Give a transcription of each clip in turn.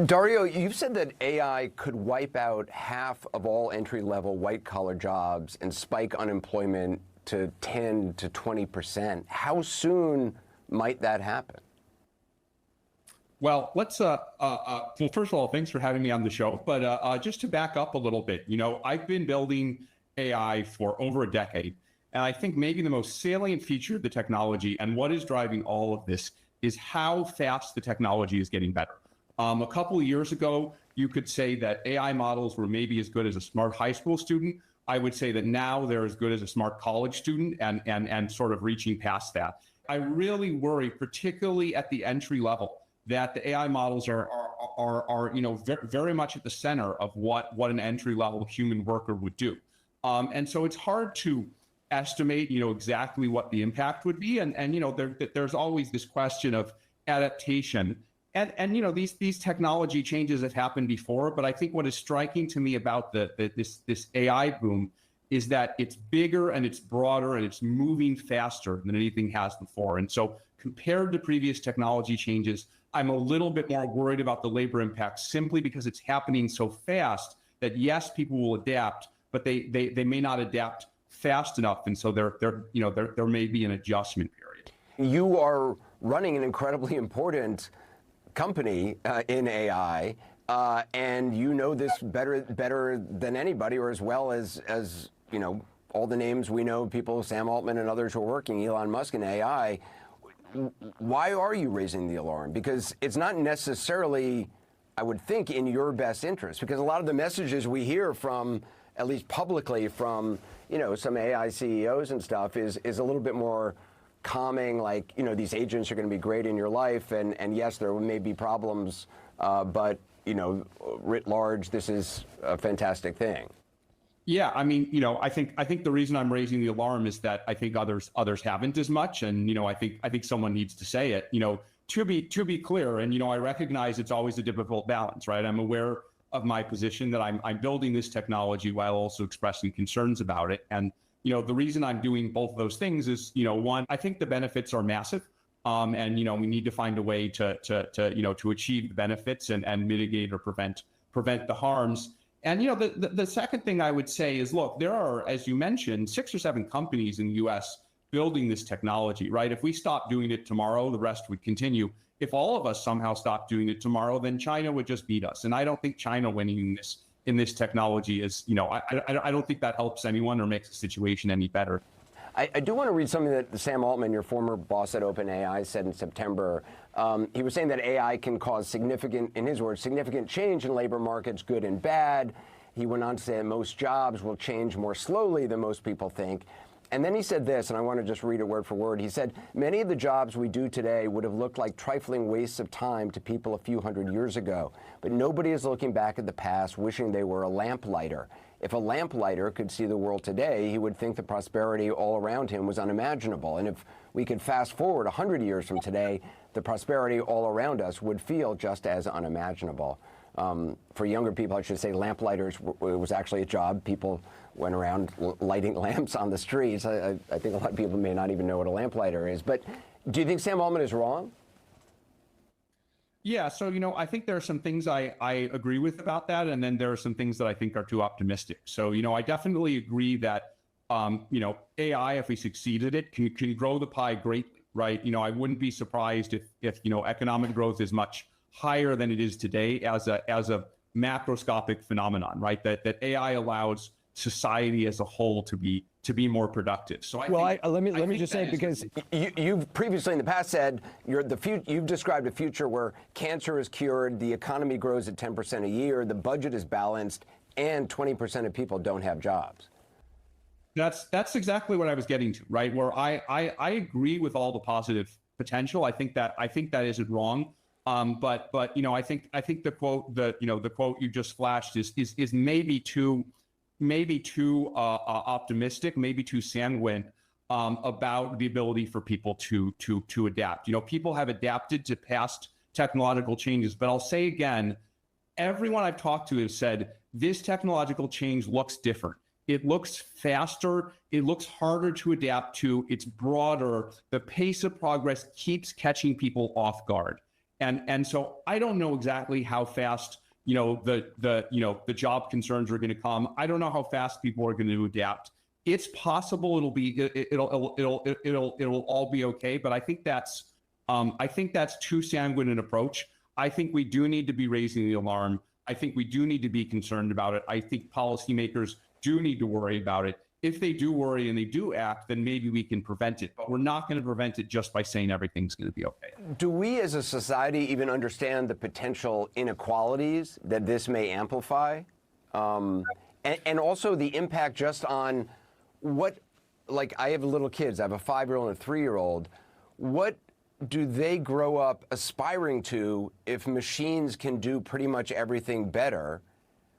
Dario, you've said that AI could wipe out half of all entry-level white-collar jobs and spike unemployment to 10 to 20%. How soon might that happen? Well, well, first of all, thanks for having me on the show. But just to back up a little bit, I've been building AI for over a decade. And I think maybe the most salient feature of the technology and what is driving all of this is how fast the technology is getting better. A couple of years ago, you could say that AI models were maybe as good as a smart high school student. I would say that now they're as good as a smart college student and sort of reaching past that. I really worry, particularly at the entry level, that the AI models are very much at the center of what an entry level human worker would do. And so it's hard to estimate, exactly what the impact would be. And there's always this question of adaptation. And these technology changes have happened before, but I think what is striking to me about this AI boom is that it's bigger and it's broader and it's moving faster than anything has before. And so compared to previous technology changes, I'm a little bit more worried about the labor impact simply because it's happening so fast that yes, people will adapt, but they may not adapt fast enough. And so there may be an adjustment period. You are running an incredibly important company in AI, and you know this better than anybody, or as well as all the names we know, people, Sam Altman and others who are working, Elon Musk in AI. Why are you raising the alarm? Because it's not necessarily, I would think, in your best interest, because a lot of the messages we hear from, at least publicly, from some AI CEOs and stuff is a little bit more calming, like, these agents are going to be great in your life, and yes, there may be problems, but writ large, this is a fantastic thing. Yeah, I mean, I think the reason I'm raising the alarm is that I think others haven't as much, and I think someone needs to say it. To be clear, and I recognize it's always a difficult balance, right? I'm aware of my position that I'm building this technology while also expressing concerns about it, and the reason I'm doing both of those things is, one, I think the benefits are massive, and we need to find a way to achieve the benefits and mitigate or prevent the harms. And the second thing I would say is, look, there are, as you mentioned, 6 or 7 companies in the U.S. building this technology, right? If we stop doing it tomorrow, the rest would continue. If all of us somehow stop doing it tomorrow, then China would just beat us. And I don't think China winning in this technology is, I don't think that helps anyone or makes the situation any better. I do want to read something that Sam Altman, your former boss at OpenAI, said in September. He was saying that AI can cause significant, in his words, significant change in labor markets, good and bad. He went on to say that most jobs will change more slowly than most people think. And then he said this, and I want to just read it word for word. He said, many of the jobs we do today would have looked like trifling wastes of time to people a few hundred years ago. But nobody is looking back at the past wishing they were a lamplighter. If a lamplighter could see the world today, he would think the prosperity all around him was unimaginable. And if we could fast forward 100 years from today, the prosperity all around us would feel just as unimaginable. For younger people, I should say lamplighters was actually a job. People went around lighting lamps on the streets. I think a lot of people may not even know what a lamplighter is. But do you think Sam Altman is wrong? Yeah, so, I think there are some things I agree with about that, and then there are some things that I think are too optimistic. So, I definitely agree that, AI, if we succeed at it, can grow the pie greatly, right? I wouldn't be surprised if economic growth is much higher than it is today as a macroscopic phenomenon, right? That AI allows society as a whole to be more productive. So let me just say, because you've previously in the past said you've described a future where cancer is cured, the economy grows at 10% a year, the budget is balanced, and 20% of people don't have jobs. That's exactly what I was getting to, right? Where I agree with all the positive potential. I think that isn't wrong. But I think the quote you just flashed is maybe too optimistic, maybe too sanguine about the ability for people to adapt. People have adapted to past technological changes, but I'll say again, everyone I've talked to has said this technological change looks different. It looks faster. It looks harder to adapt to. It's broader. The pace of progress keeps catching people off guard. And so I don't know exactly how fast, the job concerns are going to come. I don't know how fast people are going to adapt. It's possible it'll all be okay, but I think that's too sanguine an approach. I think we do need to be raising the alarm. I think we do need to be concerned about it. I think policymakers do need to worry about it. If they do worry and they do act, then maybe we can prevent it. But we're not going to prevent it just by saying everything's going to be okay. Do we as a society even understand the potential inequalities that this may amplify? And also the impact just on what, like I have little kids, I have a 5-year-old and a 3-year-old. What do they grow up aspiring to if machines can do pretty much everything better?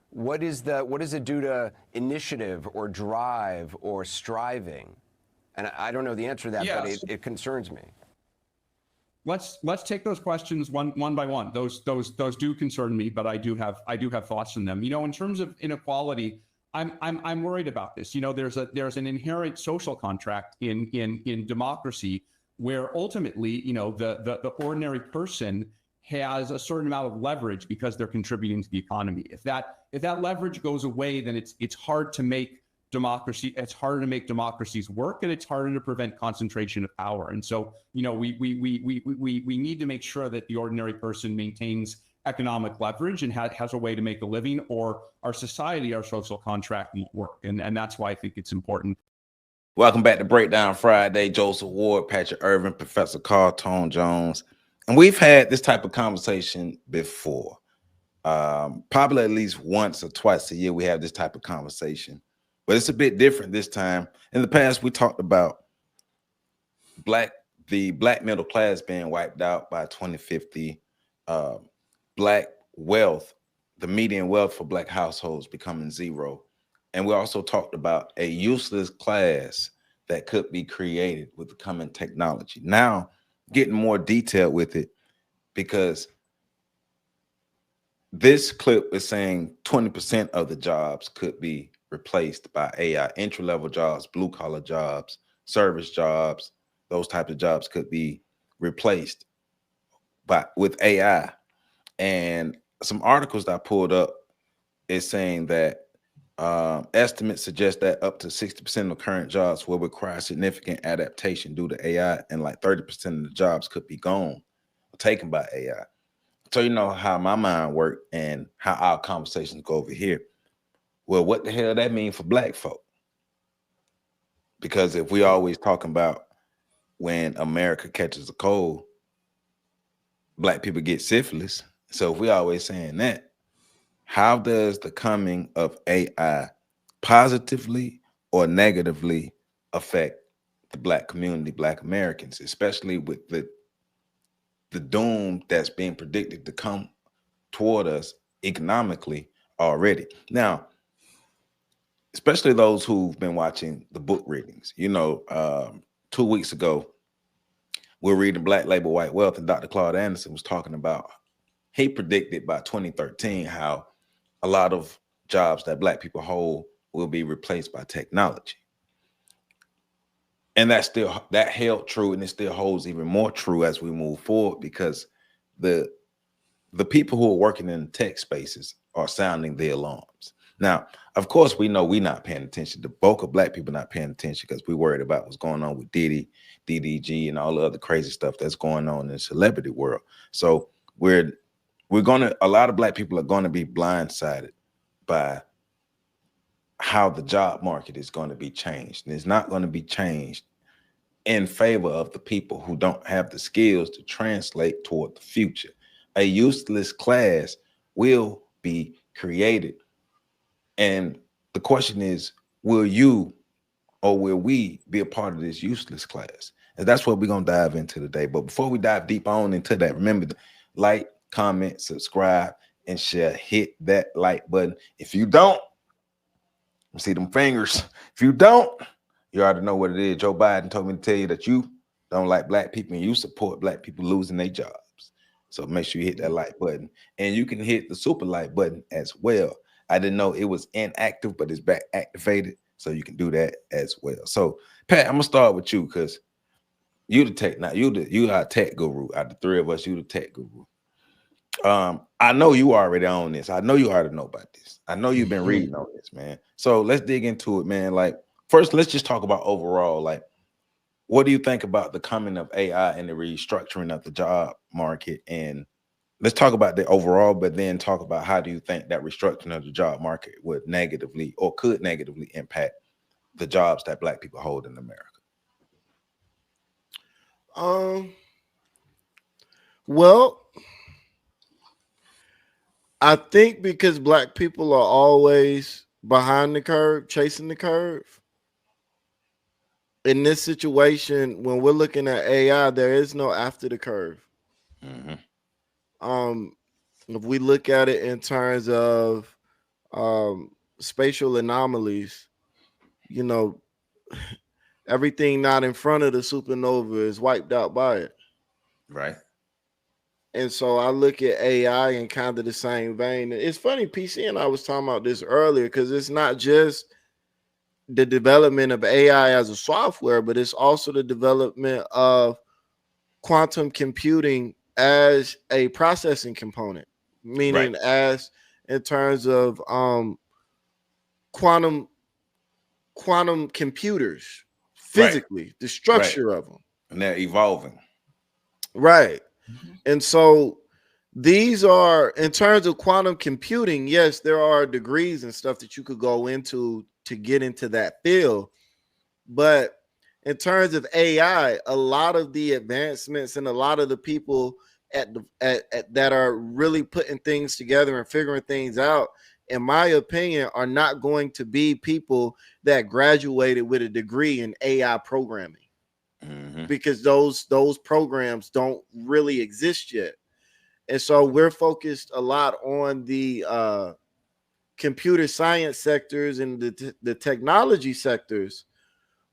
What does it do to initiative or drive or striving? And I don't know the answer to that, Yes. but it concerns me. Let's take those questions one by one. Those do concern me, but I do have thoughts on them. In terms of inequality, I'm worried about this. There's an inherent social contract in democracy where ultimately, the ordinary person has a certain amount of leverage because they're contributing to the economy. If that leverage goes away, then it's hard to make democracy. It's harder to make democracies work, and it's harder to prevent concentration of power. And so, we need to make sure that the ordinary person maintains economic leverage and has a way to make a living, or our society, our social contract won't work. And that's why I think it's important. Welcome back to Breakdown Friday. Joseph Ward, Patrick Irvin, Professor Carl Tone Jones. And we've had this type of conversation before. Probably at least once or twice a year we have this type of conversation. But it's a bit different this time. In the past, we talked about the black middle class being wiped out by 2050, black wealth, the median wealth for black households becoming zero. And we also talked about a useless class that could be created with the coming technology. Now, getting more detailed with it, because this clip is saying 20% of the jobs could be replaced by AI. Entry-level jobs, blue-collar jobs, service jobs, those types of jobs could be replaced with AI. And some articles that I pulled up is saying that estimates suggest that up to 60% of current jobs will require significant adaptation due to AI, and like 30% of the jobs could be gone or taken by AI. So you know how my mind works and how our conversations go over here. Well, what the hell that mean for black folk? Because if we always talking about when America catches a cold, black people get syphilis. So if we always saying that, how does the coming of AI positively or negatively affect the black community, black Americans, especially with the doom that's being predicted to come toward us economically already? Now, especially those who've been watching the book readings, 2 weeks ago, we're reading Black Labor, White Wealth, and Dr. Claude Anderson was talking about, he predicted by 2013 how a lot of jobs that black people hold will be replaced by technology. And that held true, and it still holds even more true as we move forward, because the people who are working in the tech spaces are sounding the alarms. Now, of course, we know we're not paying attention. The bulk of black people not paying attention because we're worried about what's going on with Diddy, DDG, and all the other crazy stuff that's going on in the celebrity world. So a lot of black people are gonna be blindsided by how the job market is going to be changed. And it's not going to be changed in favor of the people who don't have the skills to translate toward the future. A useless class will be created. And the question is, will you or will we be a part of this useless class? And that's what we're going to dive into today. But before we dive deep on into that, remember to like, comment, subscribe, and share. Hit that like button. If you don't, see them fingers. If you don't, you already know what it is. Joe Biden told me to tell you that you don't like black people and you support black people losing their jobs. So make sure you hit that like button. And you can hit the super like button as well. I didn't know it was inactive, but it's back activated. So you can do that as well. So Pat, I'm gonna start with you because you the tech now. You are a tech guru. Out of the three of us, you the tech guru. I know you already on this. I know you already know about this. I know you've been reading on this, man. So let's dig into it, man. Like, first, let's just talk about overall. Like, what do you think about the coming of AI and the restructuring of the job market? And let's talk about the overall, but then talk about how do you think that restructuring of the job market would negatively or could negatively impact the jobs that Black people hold in America? Well, I think because Black people are always behind the curve, chasing the curve. In this situation, when we're looking at AI, there is no after the curve. If we look at it in terms of spatial anomalies, you know, everything not in front of the supernova is wiped out by it. Right. And so I look at AI in kind of the same vein. It's funny, PC and I was talking about this earlier, because it's not just the development of AI as a software, but it's also the development of quantum computing as a processing component, meaning as in terms of quantum computers, physically, the structure of them. And they're evolving. Right. And so these are, in terms of quantum computing, yes, there are degrees and stuff that you could go into to get into that field. But in terms of AI, a lot of the advancements and a lot of the people at that are really putting things together and figuring things out, in my opinion, are not going to be people that graduated with a degree in AI programming. Because those programs don't really exist yet. And so we're focused a lot on the computer science sectors and the technology sectors,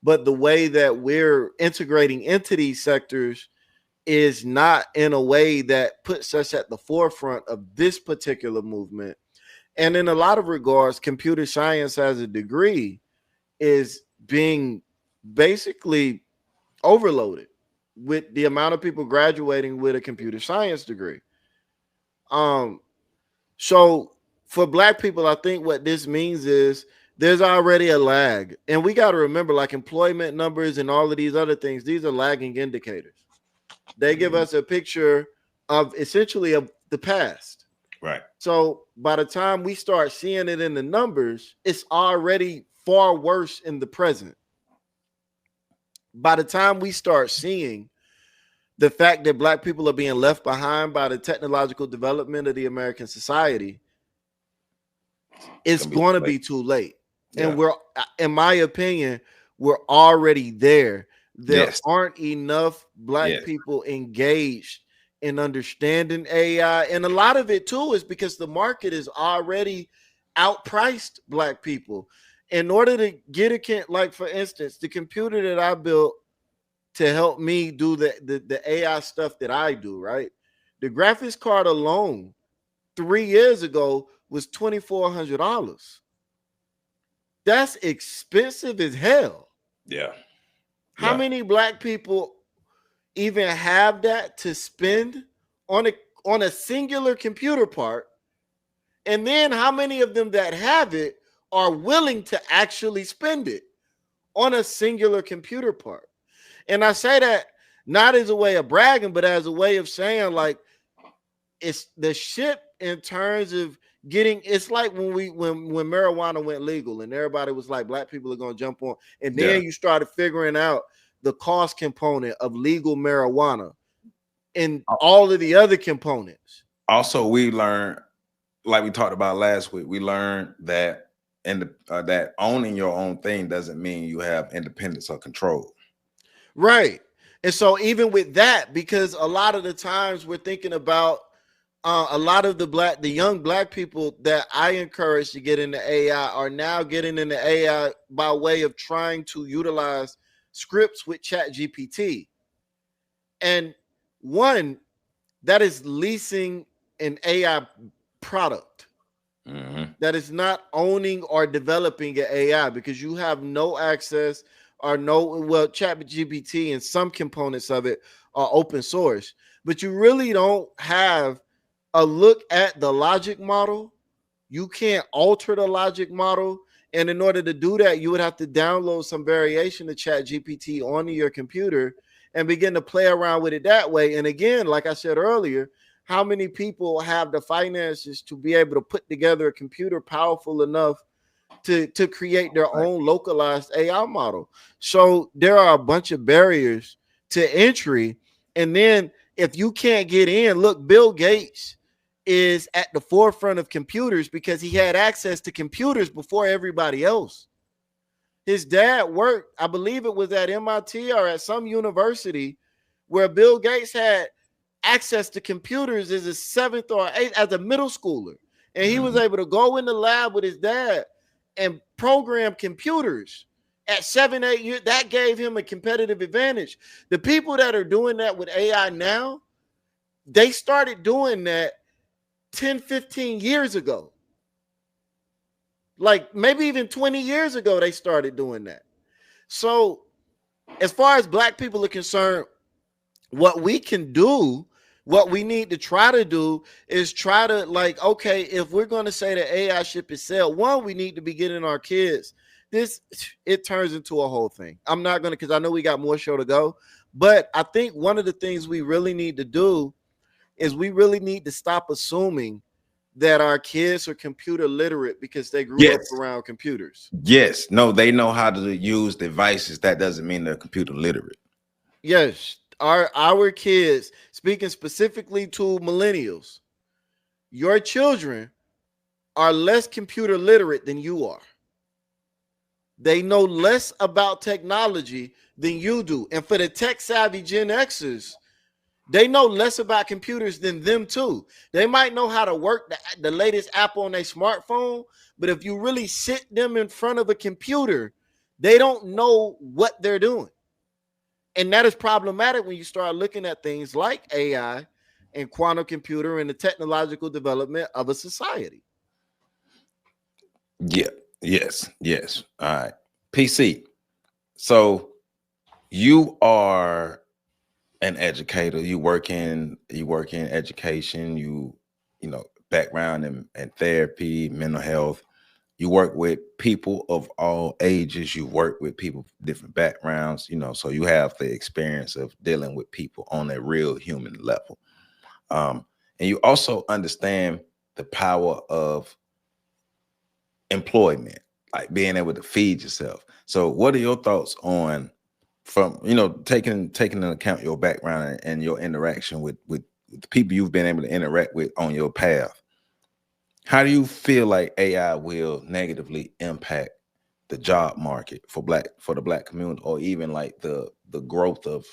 but the way that we're integrating into these sectors is not in a way that puts us at the forefront of this particular movement. And in a lot of regards, computer science as a degree is being basically overloaded with the amount of people graduating with a computer science degree. So for Black people, I think what this means is there's already a lag. And we got to remember, like employment numbers and all of these other things, these are lagging indicators. They give us a picture of essentially of the past. Right. So by the time we start seeing it in the numbers, it's already far worse in the present. By the time we start seeing the fact that Black people are being left behind by the technological development of the American society, it's going to be too late. Yeah. And we're, in my opinion, we're already there. There aren't enough Black people engaged in understanding AI. And a lot of it too is because the market is already outpriced Black people. In order to get a, like for instance, the computer that I built to help me do the AI stuff that I do, right? The graphics card alone 3 years ago was $2,400. That's expensive as hell. Yeah. How many Black people even have that to spend on a singular computer part? And then how many of them that have it are willing to actually spend it on a singular computer part? And I say that not as a way of bragging, but as a way of saying, like, it's the shit in terms of getting, it's like when marijuana went legal and everybody was like, Black people are going to jump on. And then you started figuring out the cost component of legal marijuana and all of the other components. Also, we learned, like we talked about last week, we learned that that owning your own thing doesn't mean you have independence or control. Right. And so even with that, because a lot of the times we're thinking about a lot of the young Black people that I encourage to get into AI are now getting into AI by way of trying to utilize scripts with ChatGPT. And one, that is leasing an AI product. That is not owning or developing an AI, because you have no access or ChatGPT and some components of it are open source, but you really don't have a look at the logic model. You can't alter the logic model. And in order to do that, you would have to download some variation of Chat GPT onto your computer and begin to play around with it that way. And again, like I said earlier, how many people have the finances to be able to put together a computer powerful enough to create their own localized AI model? So there are a bunch of barriers to entry. And then if you can't get in, look, Bill Gates is at the forefront of computers because he had access to computers before everybody else. His dad worked, I believe it was at MIT or at some university where Bill Gates had access to computers as a 7th or 8th, as a middle schooler. And he was able to go in the lab with his dad and program computers at 7, 8 years. That gave him a competitive advantage. The people that are doing that with AI now, they started doing that 10, 15 years ago. Like maybe even 20 years ago, they started doing that. So as far as Black people are concerned, what we can do, what we need to try to do is try to, like, okay, if we're going to say that AI ship is sell, one, we need to be getting our kids. It turns into a whole thing. I'm not going to, because I know we got more show to go, but I think one of the things we really need to do is we really need to stop assuming that our kids are computer literate because they grew up around computers. Yes. No, they know how to use devices. That doesn't mean they're computer literate. Yes. Our kids, speaking specifically to millennials, your children are less computer literate than you are. They know less about technology than you do. And for the tech savvy Gen Xers, they know less about computers than them too. They might know how to work the latest app on their smartphone, but if you really sit them in front of a computer, they don't know what they're doing. And that is problematic when you start looking at things like AI and quantum computer and the technological development of a society. Yeah. Yes. Yes. All right. PC. So you are an educator. You work in education. You know, background in therapy, mental health. You work with people of all ages. You work with people of different backgrounds, you know, so you have the experience of dealing with people on a real human level. And you also understand the power of employment, like being able to feed yourself. So what are your thoughts on, from, you know, taking into account your background and your interaction with the people you've been able to interact with on your path? How do you feel like AI will negatively impact the job market for the Black community, or even like the growth of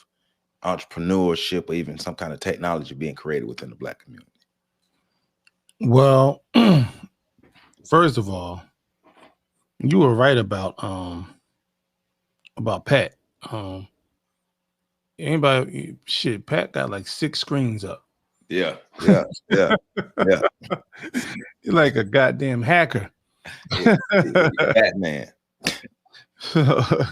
entrepreneurship, or even some kind of technology being created within the Black community? Well, first of all, you were right about Pat. Pat got like 6 screens up. Yeah. You're like a goddamn hacker. Batman. But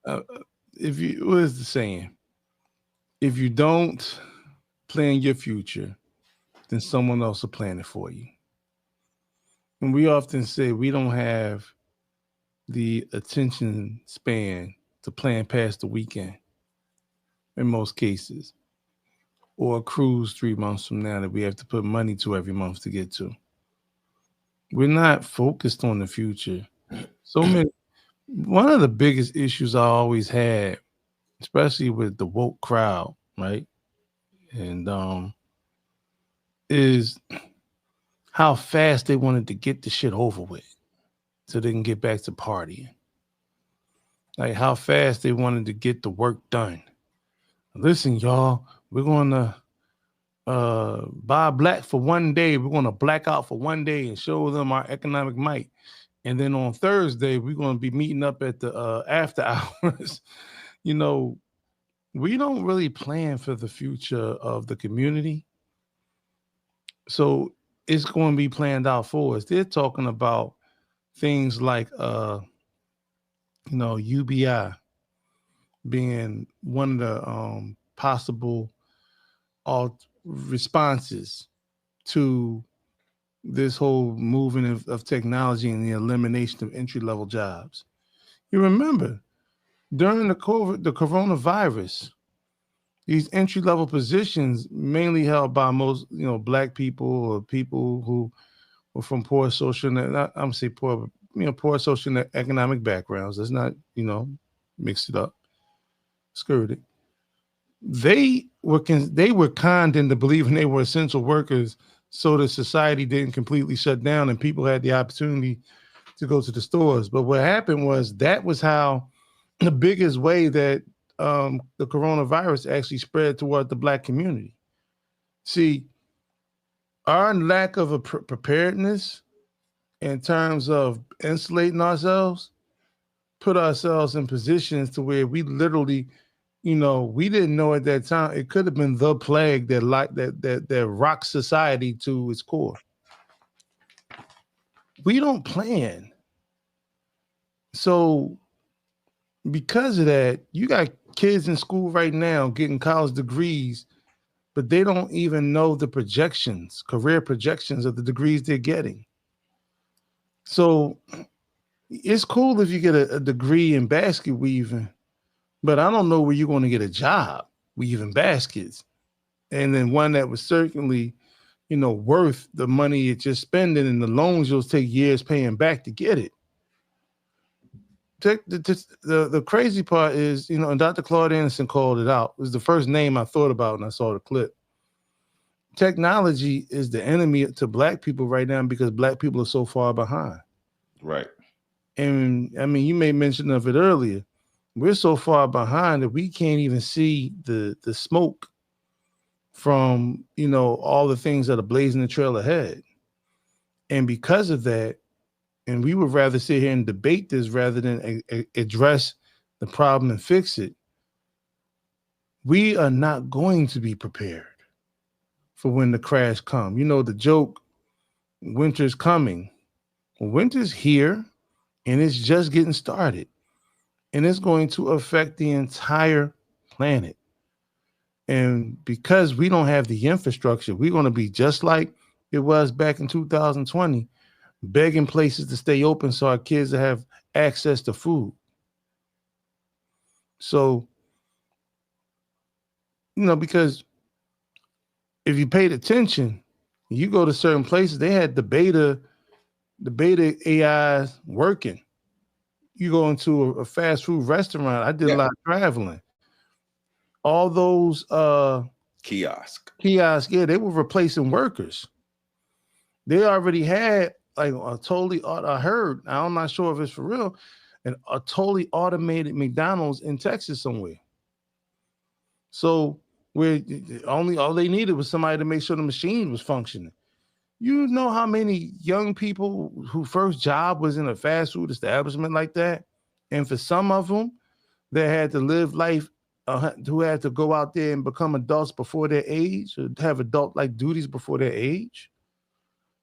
what is the saying? If you don't plan your future, then someone else will plan it for you. And we often say we don't have the attention span to plan past the weekend in most cases, or a cruise 3 months from now that we have to put money to every month to get to. We're not focused on the future. One of the biggest issues I always had, especially with the woke crowd, right? And is how fast they wanted to get the shit over with so they can get back to partying. Like how fast they wanted to get the work done. Listen, y'all, we're going to buy black for one day. We're going to black out for one day and show them our economic might. And then on Thursday, we're going to be meeting up at the after hours. You know, we don't really plan for the future of the community. So it's going to be planned out for us. They're talking about things like, UBI being one of the possible responses to this whole movement of technology and the elimination of entry-level jobs. You remember during the coronavirus, these entry-level positions mainly held by most, Black people or people who were from poor social, not I'm say poor, poor social and economic backgrounds. Let's not, mix it up, skirt it. They were conned into believing they were essential workers, so the society didn't completely shut down and people had the opportunity to go to the stores. But what happened was that was how the biggest way that the coronavirus actually spread toward the Black community. See, our lack of a preparedness in terms of insulating ourselves put ourselves in positions to where we literally, we didn't know at that time. It could have been the plague that rocks society to its core. We don't plan. So because of that, you got kids in school right now getting college degrees, but they don't even know the projections, career projections of the degrees they're getting. So it's cool if you get a degree in basket weaving, but I don't know where you're going to get a job weaving baskets. And then one that was certainly, worth the money you're just spending, and the loans you'll take years paying back to get it. The crazy part is, and Dr. Claude Anderson called it out. It was the first name I thought about when I saw the clip. Technology is the enemy to Black people right now because Black people are so far behind. Right. And I mean, you made mention of it earlier. We're so far behind that we can't even see the smoke from, all the things that are blazing the trail ahead. And because of that, and we would rather sit here and debate this rather than address the problem and fix it, we are not going to be prepared for when the crash comes. The joke, winter's coming. Well, winter's here, and it's just getting started. And it's going to affect the entire planet. And because we don't have the infrastructure, we're going to be just like it was back in 2020, begging places to stay open so our kids will have access to food. So, because if you paid attention, you go to certain places, they had the beta AIs working. You go into a fast food restaurant. I did a lot of traveling. All those kiosks, they were replacing workers. They already had like a totally, I heard, I'm not sure if it's for real, a totally automated McDonald's in Texas somewhere. So where all they needed was somebody to make sure the machine was functioning. You know how many young people whose first job was in a fast food establishment like that? And for some of them, they had to live life, who had to go out there and become adults before their age, or have adult-like duties before their age.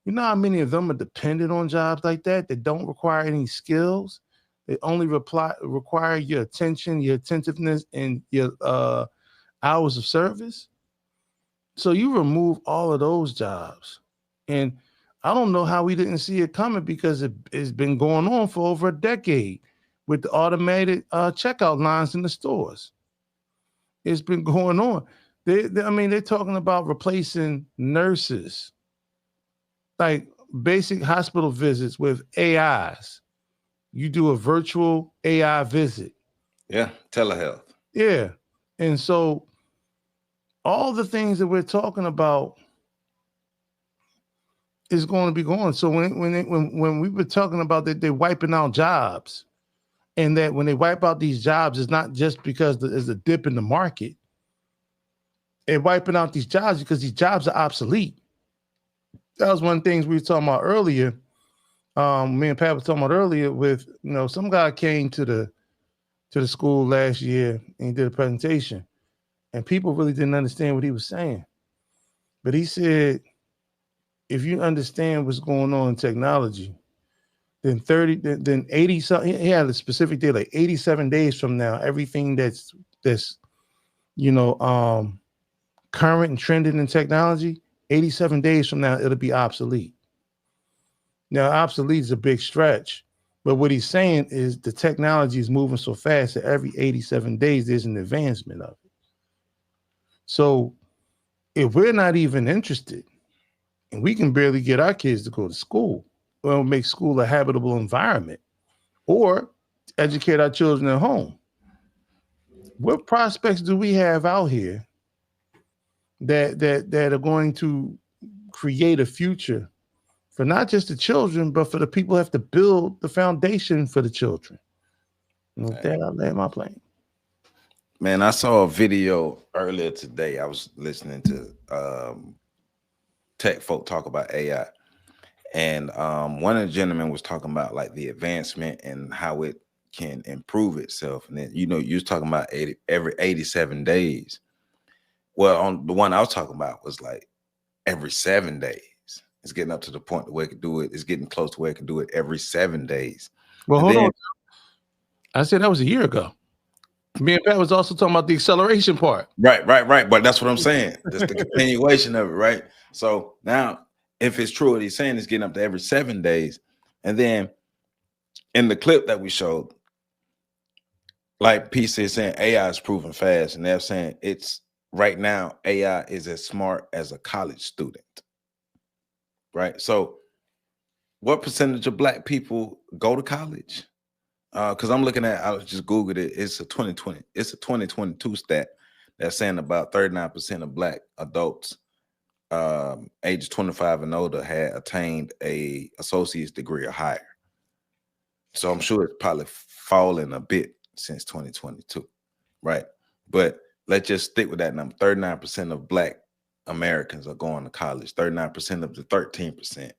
You know how many of them are dependent on jobs like that don't require any skills? They only require your attention, your attentiveness, and your hours of service. So you remove all of those jobs. And I don't know how we didn't see it coming, because it's been going on for over a decade with the automated checkout lines in the stores. It's been going on. They're talking about replacing nurses, like basic hospital visits with AIs. You do a virtual AI visit. Yeah, telehealth. Yeah. And so all the things that we're talking about is going to be gone. So when we were talking about that they're wiping out jobs, and that when they wipe out these jobs, it's not just because there's a dip in the market. They're wiping out these jobs because these jobs are obsolete. That was one of the things we were talking about earlier. Me and Pat were talking about earlier with, some guy came to the school last year and he did a presentation, and people really didn't understand what he was saying. But he said, if you understand what's going on in technology, then 80, he had a specific day, like 87 days from now, everything that's current and trending in technology, 87 days from now, it'll be obsolete. Now, obsolete is a big stretch, but what he's saying is the technology is moving so fast that every 87 days, there's an advancement of it. So if we're not even interested, and we can barely get our kids to go to school, or make school a habitable environment, or educate our children at home, what prospects do we have out here that are going to create a future for not just the children, but for the people who have to build the foundation for the children? And with that, I'll land my plane. Man, I saw a video earlier today. I was listening to tech folk talk about AI. And one of the gentlemen was talking about like the advancement and how it can improve itself. And then, you was talking about every 87 days. Well, on the one I was talking about was like every 7 days. It's getting up to the point where it can do it. It's getting close to where it can do it every 7 days. Well, hold on. I said that was a year ago. Me and Pat was also talking about the acceleration part. Right. But that's what I'm saying. That's the continuation of it, right? So now, if it's true what he's saying, it's getting up to every 7 days. And then in the clip that we showed, like PC is saying, AI is proving fast. And they're saying it's right now, AI is as smart as a college student. Right. So what percentage of Black people go to college? Because I'm looking at, I just Googled it. It's a 2022 stat that's saying about 39% of Black adults ages 25 and older had attained a associate's degree or higher. So I'm sure it's probably fallen a bit since 2022, right? But let's just stick with that number. 39% of Black Americans are going to college. 39% of the 13%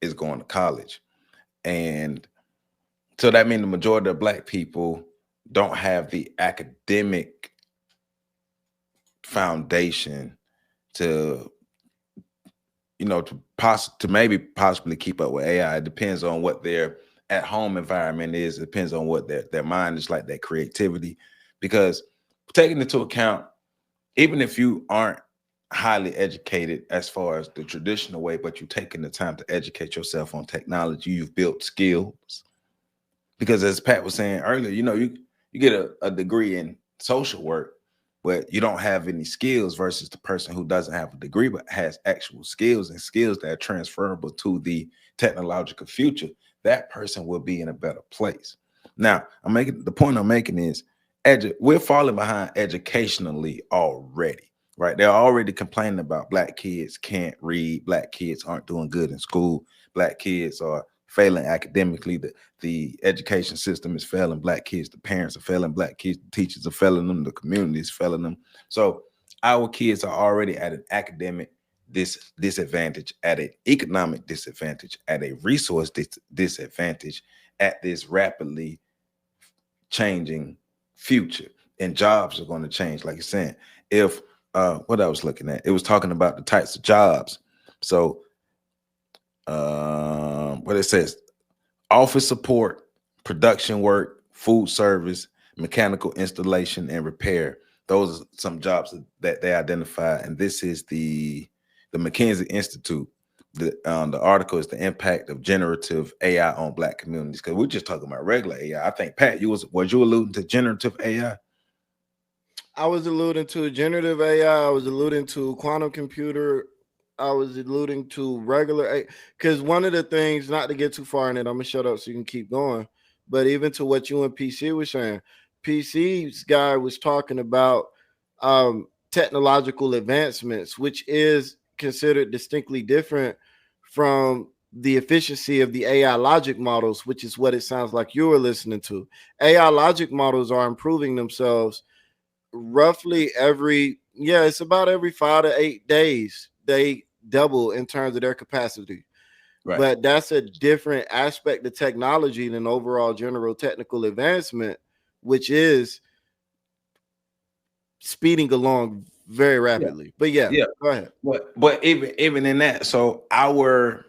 is going to college. And so that means the majority of Black people don't have the academic foundation to maybe possibly keep up with AI. It depends on what their at-home environment is. It depends on what their mind is like, their creativity. Because taking into account, even if you aren't highly educated as far as the traditional way, but you're taking the time to educate yourself on technology, you've built skills. Because as Pat was saying earlier, you get a degree in social work, but you don't have any skills versus the person who doesn't have a degree but has actual skills and skills that are transferable to the technological future. That person will be in a better place. Now, the point I'm making is we're falling behind educationally already, right? They're already complaining about Black kids can't read, Black kids aren't doing good in school, Black kids are failing academically, the education system is failing Black kids, the parents are failing Black kids, the teachers are failing them, the community is failing them. So our kids are already at an academic disadvantage, at an economic disadvantage, at a resource disadvantage, at this rapidly changing future. And jobs are going to change, like you're saying. If what I was looking at, it was talking about the types of jobs. So what it says: office support, production work, food service, mechanical installation and repair. Those are some jobs that they identify. And this is the McKinsey Institute. The article is the impact of generative AI on Black communities. Because we're just talking about regular AI. I think, Pat, was you alluding to generative AI? I was alluding to generative AI. I was alluding to quantum computer. I was alluding to regular AI. Because one of the things, not to get too far in it, I'm going to shut up so you can keep going. But even to what you and PC were saying, PC's guy was talking about technological advancements, which is considered distinctly different from the efficiency of the AI logic models, which is what it sounds like you were listening to. AI logic models are improving themselves roughly it's about every 5 to 8 days. They double in terms of their capacity. Right. But that's a different aspect of technology than overall general technical advancement, which is speeding along very rapidly. But yeah, go ahead. But even in that, so our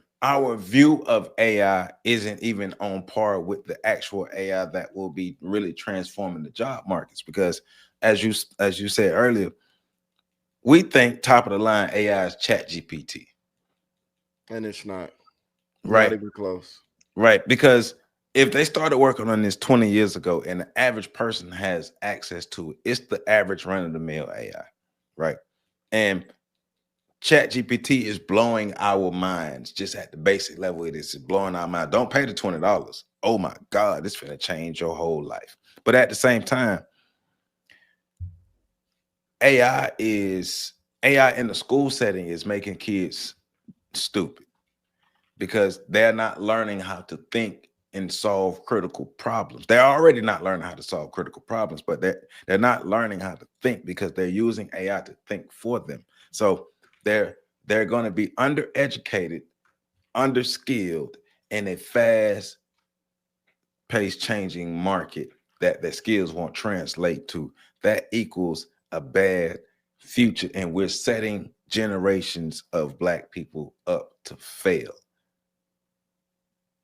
view of AI isn't even on par with the actual AI that will be really transforming the job markets, because as you said earlier, we think top of the line AI is ChatGPT. And it's not. Right. Not even close. Right. Because if they started working on this 20 years ago and the average person has access to it, it's the average run-of-the-mill AI. Right. And ChatGPT is blowing our minds just at the basic level. It is blowing our mind. Don't pay the $20. Oh my God, it's going to change your whole life. But at the same time, AI in the school setting is making kids stupid because they're not learning how to think and solve critical problems. They're already not learning how to solve critical problems, but they're not learning how to think because they're using AI to think for them. So they're going to be undereducated, underskilled in a fast-paced changing market that their skills won't translate to. That equals a bad future, and we're setting generations of Black people up to fail,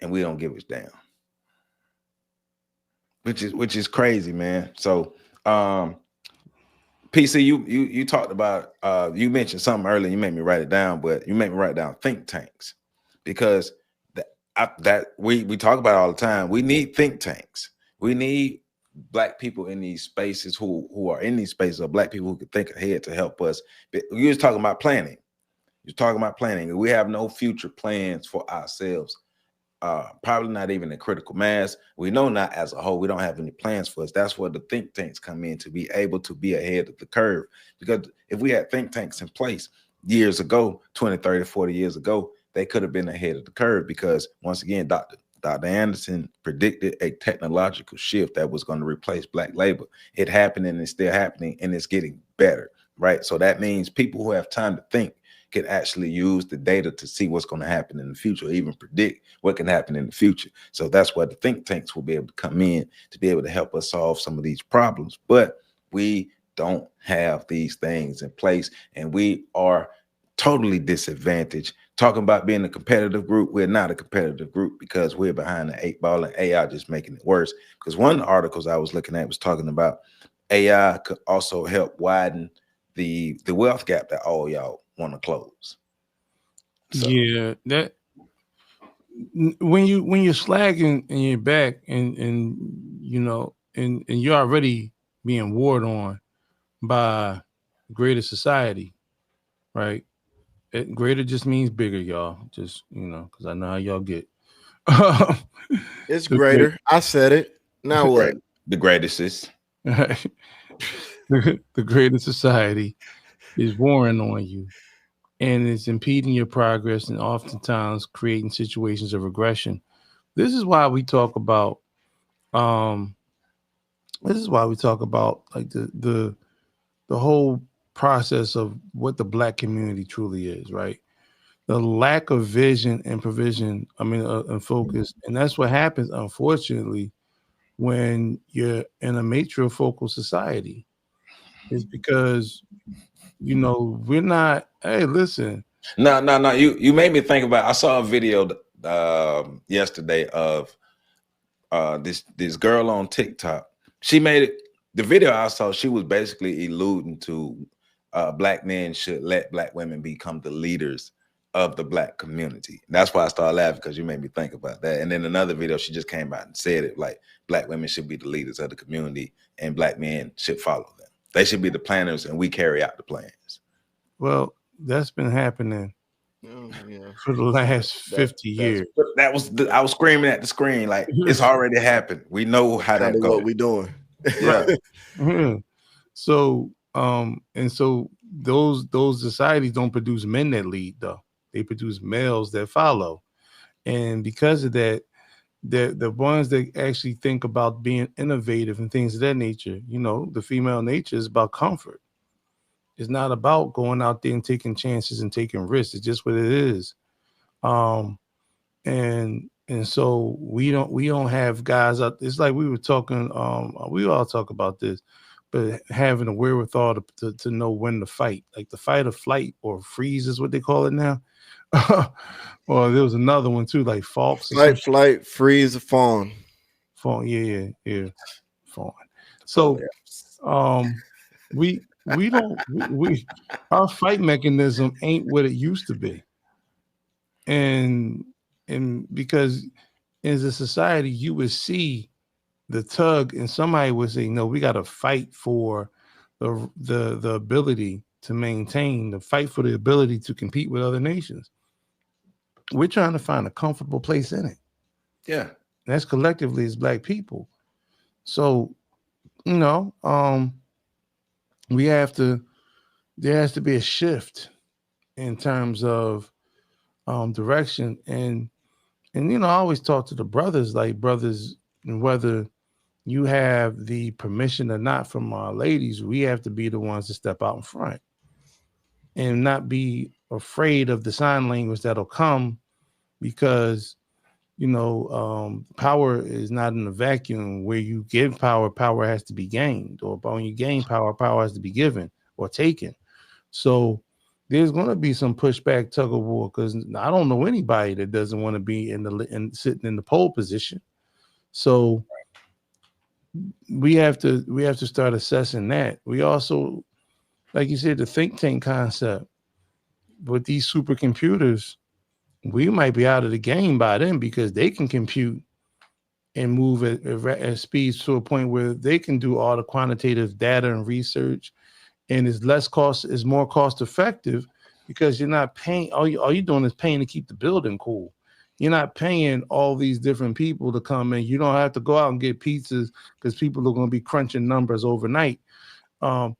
and we don't give a damn, which is crazy, man. So PC, you talked about you mentioned something earlier. You made me write it down, but you made me write down think tanks, because that we talk about it all the time. We need think tanks. We need Black people in these spaces who are in these spaces, or Black people who can think ahead to help us. You was talking about planning. You're talking about planning. We have no future plans for ourselves. Probably not even a critical mass. We know not as a whole. We don't have any plans for us. That's where the think tanks come in, to be able to be ahead of the curve. Because if we had think tanks in place years ago, 20, 30, 40 years ago, they could have been ahead of the curve, because once again, Dr. Anderson predicted a technological shift that was going to replace Black labor. It happened, and it's still happening, and it's getting better, right? So that means people who have time to think can actually use the data to see what's going to happen in the future, or even predict what can happen in the future. So that's why the think tanks will be able to come in to be able to help us solve some of these problems. But we don't have these things in place, and we are totally disadvantaged. Talking about being a competitive group, we're not a competitive group because we're behind the 8 ball, and AI just making it worse. Because one of the articles I was looking at was talking about AI could also help widen the wealth gap that all y'all want to close. So. Yeah, that when you're slagging and you're back and you know and you're already being warred on by greater society, right? Greater just means bigger, y'all. Just, you know, because I know how y'all get. It's greater. I said it. Now what? The greatest is. The greater society is warring on you, and it's impeding your progress, and oftentimes creating situations of regression. This is why we talk about like the whole process of what the Black community truly is, right? The lack of vision and provision, and focus. And that's what happens, unfortunately, when you're in a matrifocal society, is because, you know, we're not, hey, listen. No. You made me think about, I saw a video yesterday of this girl on TikTok. She made it, the video I saw, she was basically alluding to Black men should let Black women become the leaders of the Black community. And that's why I started laughing, because you made me think about that. And then another video, she just came out and said it, like, Black women should be the leaders of the community and Black men should follow them. They should be the planners and we carry out the plans. Well, that's been happening for the last 50 years. I was screaming at the screen, like, it's already happened. We know how that goes. What we doing. Yeah. Yeah. So and so those societies don't produce men that lead, though. They produce males that follow. And because of that, the ones that actually think about being innovative and things of that nature, you know, the female nature is about comfort. It's not about going out there and taking chances and taking risks. It's just what it is. And so we don't have guys out. It's like we were talking, we all talk about this, but having the wherewithal to know when to fight, like the fight or flight or freeze is what they call it now. Or there was another one too, like Falks. Flight, freeze, fawn. Fawn, yeah. Fawn. So We don't we our fight mechanism ain't what it used to be. And because as a society you would see the tug and somebody would say, no, we got to fight for the ability to maintain, the fight for the ability to compete with other nations. We're trying to find a comfortable place in it. Yeah. And that's collectively as Black people. So, we have to, there has to be a shift in terms of direction. And I always talk to the brothers, like brothers, and whether you have the permission or not from our ladies, we have to be the ones to step out in front and not be afraid of the sign language that'll come, because power is not in a vacuum. Where you give power, power has to be gained, or when you gain power, power has to be given or taken. So there's going to be some pushback, tug of war, because I don't know anybody that doesn't want to be sitting in the pole position. So we have to start assessing that. We also, like you said, the think tank concept with these supercomputers, we might be out of the game by then, because they can compute and move at speeds to a point where they can do all the quantitative data and research, and is more cost effective, because you're not paying, all you're doing is paying to keep the building cool. You're not paying all these different people to come in. You don't have to go out and get pizzas, because people are going to be crunching numbers overnight. So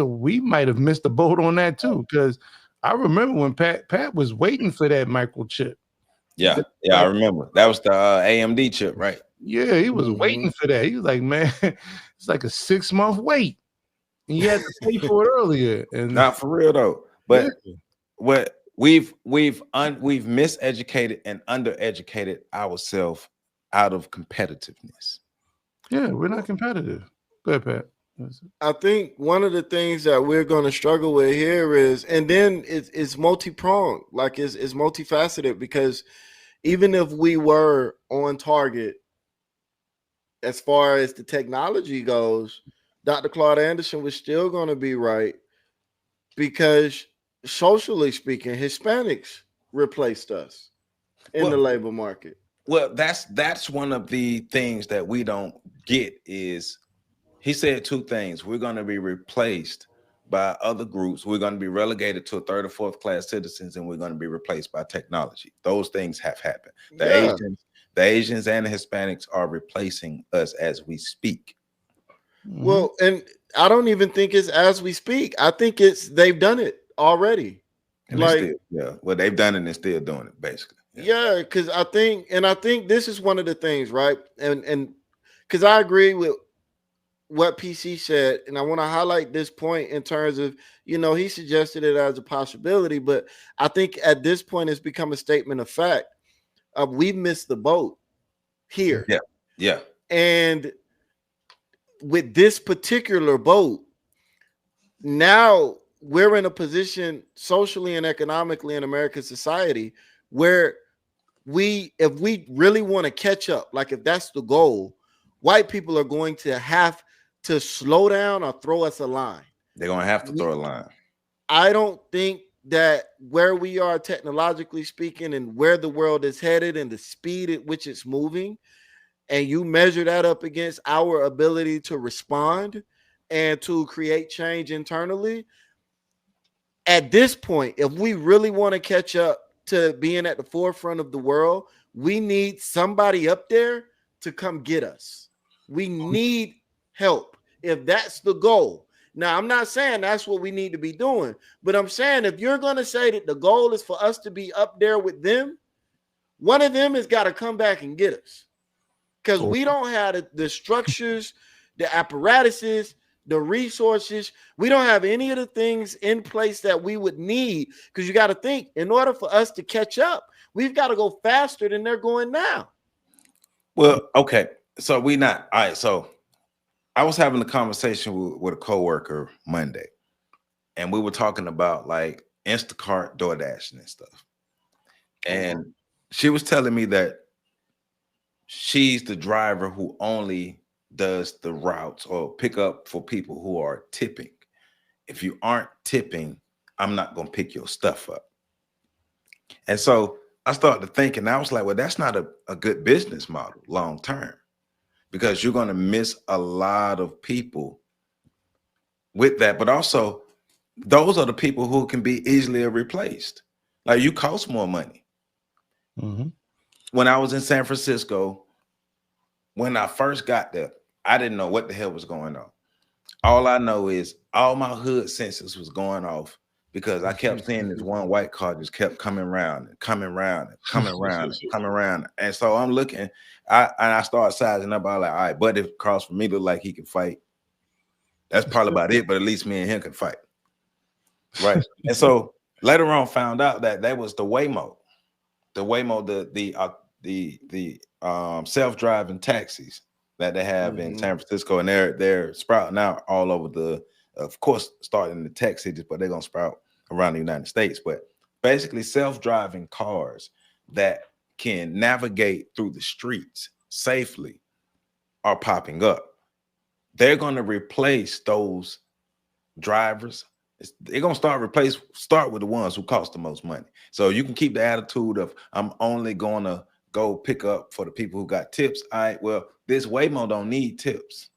we might have missed the boat on that too, because I remember when Pat was waiting for that microchip. Yeah, I remember. That was the AMD chip, right? Yeah, he was waiting for that. He was like, man, it's like a 6-month wait. And you had to pay for it earlier. And not for real though. But what we've miseducated and undereducated ourselves out of competitiveness. Yeah, we're not competitive. Go ahead, Pat. I think one of the things that we're going to struggle with here is, and then it's multi-pronged, like it's multifaceted, because even if we were on target as far as the technology goes, Dr. Claude Anderson was still going to be right, because socially speaking, Hispanics replaced us in the labor market. Well, that's one of the things that we don't get is, he said two things. We're going to be replaced by other groups. We're going to be relegated to a third or fourth class citizens, and we're going to be replaced by technology. Those things have happened. The Asians and the Hispanics are replacing us as we speak. Well, and I don't even think it's as we speak. I think they've done it already. And well, they've done it and they're still doing it, basically. Yeah, because I think this is one of the things, right? And because I agree with what PC said, and I want to highlight this point in terms of, he suggested it as a possibility, but I think at this point it's become a statement of fact. We've missed the boat here. Yeah. And with this particular boat, now we're in a position socially and economically in American society where if we really want to catch up, like if that's the goal, white people are going to have to slow down or throw us a line. They're going to have to throw a line. I don't think that where we are technologically speaking and where the world is headed and the speed at which it's moving, and you measure that up against our ability to respond and to create change internally, at this point, if we really want to catch up to being at the forefront of the world, we need somebody up there to come get us. We need help if that's the goal. Now, I'm not saying that's what we need to be doing, but I'm saying if you're going to say that the goal is for us to be up there with them, one of them has got to come back and get us, because we don't have the structures, the apparatuses, the resources. We don't have any of the things in place that we would need, because you got to think, in order for us to catch up, we've got to go faster than they're going now. Well, okay. So all right. So I was having a conversation with a coworker Monday, and we were talking about like Instacart, DoorDash, and stuff. And she was telling me that she's the driver who only does the routes or pick up for people who are tipping. If you aren't tipping, I'm not going to pick your stuff up. And so I started thinking, I was like, well, that's not a good business model long term, because you're going to miss a lot of people with that. But also, those are the people who can be easily replaced. Like, you cost more money. Mm-hmm. When I was in San Francisco, when I first got there, I didn't know what the hell was going on. All I know is all my hood sensors was going off because I kept seeing this one white car just kept coming around and coming around and coming around and coming around. And so I'm looking, I started sizing up. I was like, all right, buddy across from me look like he can fight. That's probably about it, but at least me and him can fight. Right. And so later on found out that was the Waymo. The Waymo, the self-driving taxis that they have in San Francisco, and they're sprouting out all over of course, starting in the tech cities, but they're gonna sprout around the United States. But basically, self-driving cars that can navigate through the streets safely are popping up. They're gonna replace those drivers. They're gonna start with the ones who cost the most money. So you can keep the attitude of I'm only gonna go pick up for the people who got tips. All right, well, this Waymo don't need tips.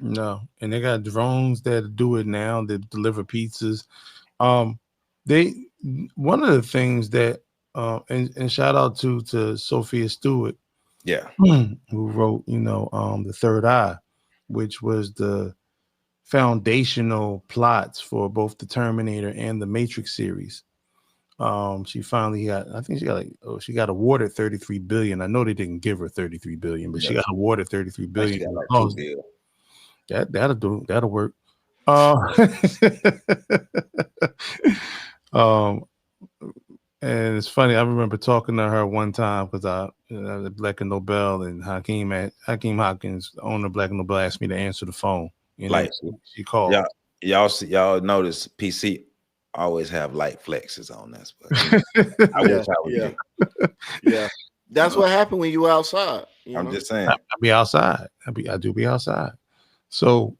No, and they got drones that do it now, that deliver pizzas. They one of the things that and shout out to Sophia Stewart, Yeah, who wrote, The Third Eye, which was the foundational plots for both the Terminator and the Matrix series. She finally she got awarded 33 billion. I know they didn't give her 33 billion, but she got awarded 33 billion. she got like 2 billion. That'll work. And it's funny. I remember talking to her one time because Black and Nobel and Hakeem Hopkins, the owner of Black and Nobel, asked me to answer the phone. Like, she called. Y'all notice PC always have light flexes on us. But I wish I would. Yeah. That's what happened when you were outside. I'm just saying. I be outside. I do be outside. So,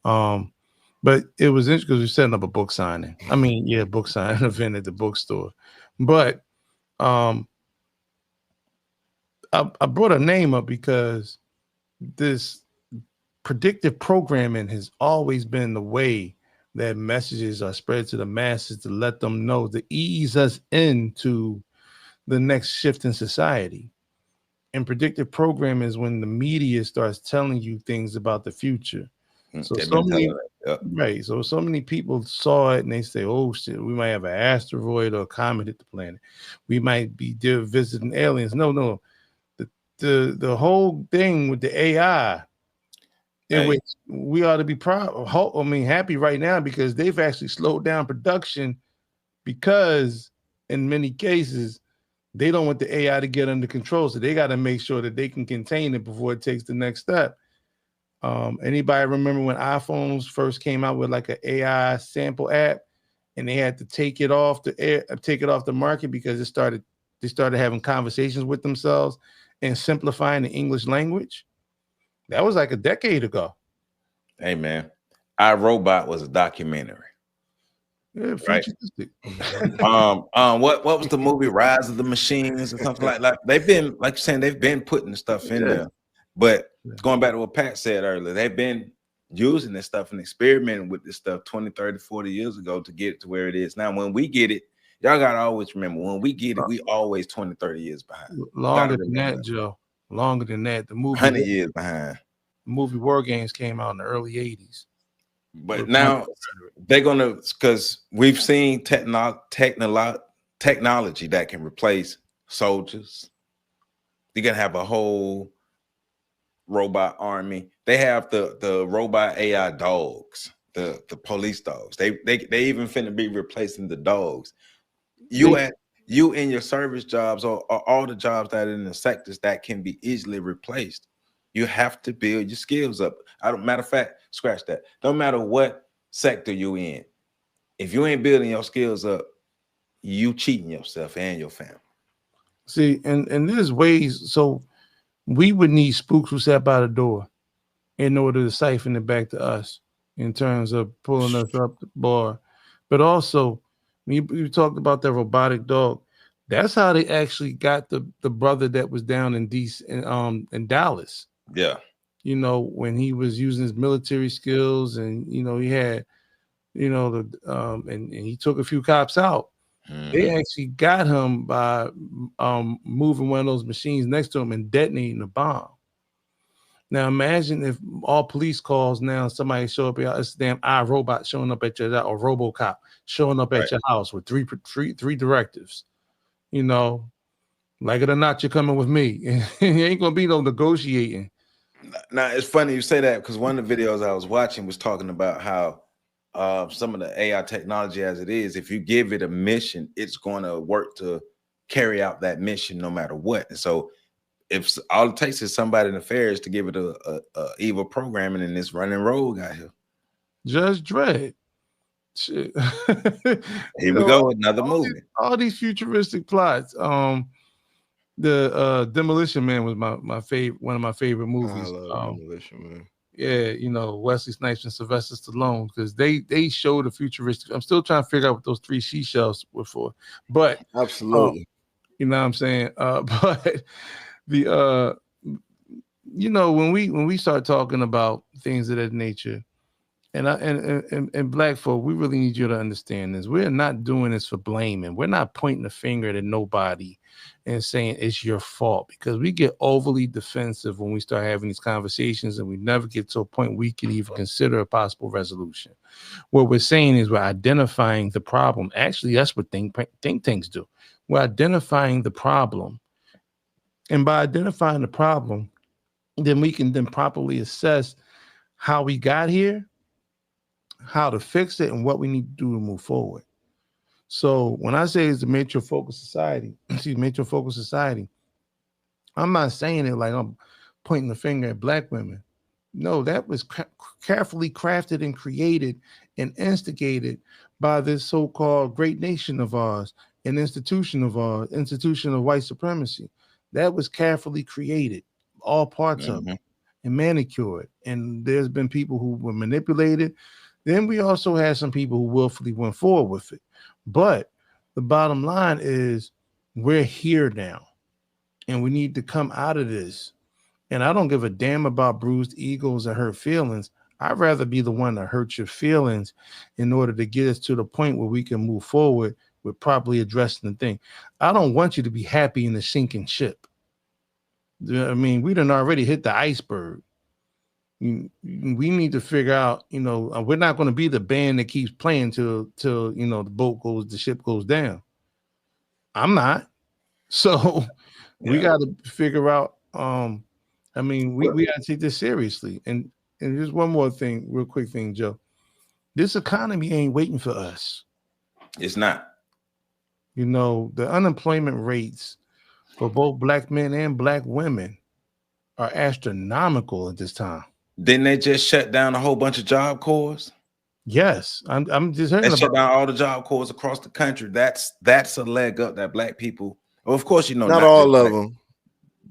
but it was interesting because we're setting up a book signing. Book signing event at the bookstore. But I brought a name up because this predictive programming has always been the way that messages are spread to the masses to let them know, to ease us into the next shift in society. And predictive programming is when the media starts telling you things about the future. So so many people saw it and they say, oh shit, we might have an asteroid or a comet hit the planet. We might be visiting aliens. No. The whole thing with the AI, in which we ought to be happy right now, because they've actually slowed down production, because in many cases they don't want the AI to get under control. So they got to make sure that they can contain it before it takes the next step. Anybody remember when iPhones first came out with like an AI sample app, and they had to take it off the market because they started having conversations with themselves and simplifying the English language? That was like a decade ago. Hey man, iRobot was a documentary. Yeah, right. What was the movie, Rise of the Machines or something like they've been, like you're saying, they've been putting the stuff in there. But going back to what Pat said earlier, they've been using this stuff and experimenting with this stuff 20, 30, 40 years ago to get it to where it is now. When we get it, y'all got to always remember, when we get it, we always 20, 30 years behind. Longer than that, Joe. Longer than that. The movie 100 years behind. The movie War Games came out in the early 80s. But now they're going to, because we've seen technology that can replace soldiers. They're going to have a whole robot army. They have the robot AI dogs, the police dogs. They even finna be replacing the dogs. You in your service jobs or all the jobs that are in the sectors that can be easily replaced. You have to build your skills up. Matter of fact, scratch that. Don't matter what sector you in. If you ain't building your skills up, you cheating yourself and your family. See, and there's ways. So we would need spooks who sat by the door in order to siphon it back to us in terms of pulling us up the bar. But also, when you talked about the robotic dog, that's how they actually got the brother that was down in in Dallas. Yeah. You know, when he was using his military skills, and you know, he had, you know, and he took a few cops out. They actually got him by moving one of those machines next to him and detonating a bomb. Now imagine if all police calls now, somebody show up here, it's damn iRobot showing up at your or RoboCop showing up at your house with three directives. You know, like it or not, you're coming with me. It ain't gonna be no negotiating. Now it's funny you say that, because one of the videos I was watching was talking about how some of the AI technology as it is, if you give it a mission, it's going to work to carry out that mission no matter what. And so if all it takes is somebody nefarious to give it a evil programming, and it's running rogue out here. Judge Dredd. Shit. Here we go, another movie. All these futuristic plots. The Demolition Man was my favorite, one of my favorite movies. I love Demolition Man. Yeah, you know, Wesley Snipes and Sylvester Stallone, because they showed the futuristic. I'm still trying to figure out what those 3 seashells were for, but absolutely, you know what I'm saying. But the you know, when we start talking about things of that nature, and black folk, we really need you to understand this. We're not doing this for blaming. We're not pointing the finger at nobody and saying it's your fault, because we get overly defensive when we start having these conversations, and we never get to a point we can even consider a possible resolution. What we're saying is we're identifying the problem. Actually, that's what think tanks do. We're identifying the problem. And by identifying the problem, then we can then properly assess how we got here, how to fix it, and what we need to do to move forward. So when I say it's a matriarchal society, I'm not saying it like I'm pointing the finger at black women. No, that was carefully crafted and created and instigated by this so-called great nation of ours, an institution of ours, institution of white supremacy. That was carefully created, all parts of it, and manicured. And there's been people who were manipulated. Then we also had some people who willfully went forward with it. But the bottom line is we're here now, and we need to come out of this. And I don't give a damn about bruised egos or hurt feelings. I'd rather be the one to hurt your feelings in order to get us to the point where we can move forward with properly addressing the thing. I don't want you to be happy in the sinking ship. I mean, we done already hit the iceberg. We need to figure out, you know, we're not going to be the band that keeps playing till you know the ship goes down. I'm not. So we got to figure out. I mean, we got to take this seriously. And just one more thing, real quick thing, Joe. This economy ain't waiting for us. It's not. You know, the unemployment rates for both black men and black women are astronomical at this time. Didn't they just shut down a whole bunch of job corps? Yes, I'm just hearing about shut down that. all the job corps across the country. That's a leg up that black people. Well, of course, you know, not all of them,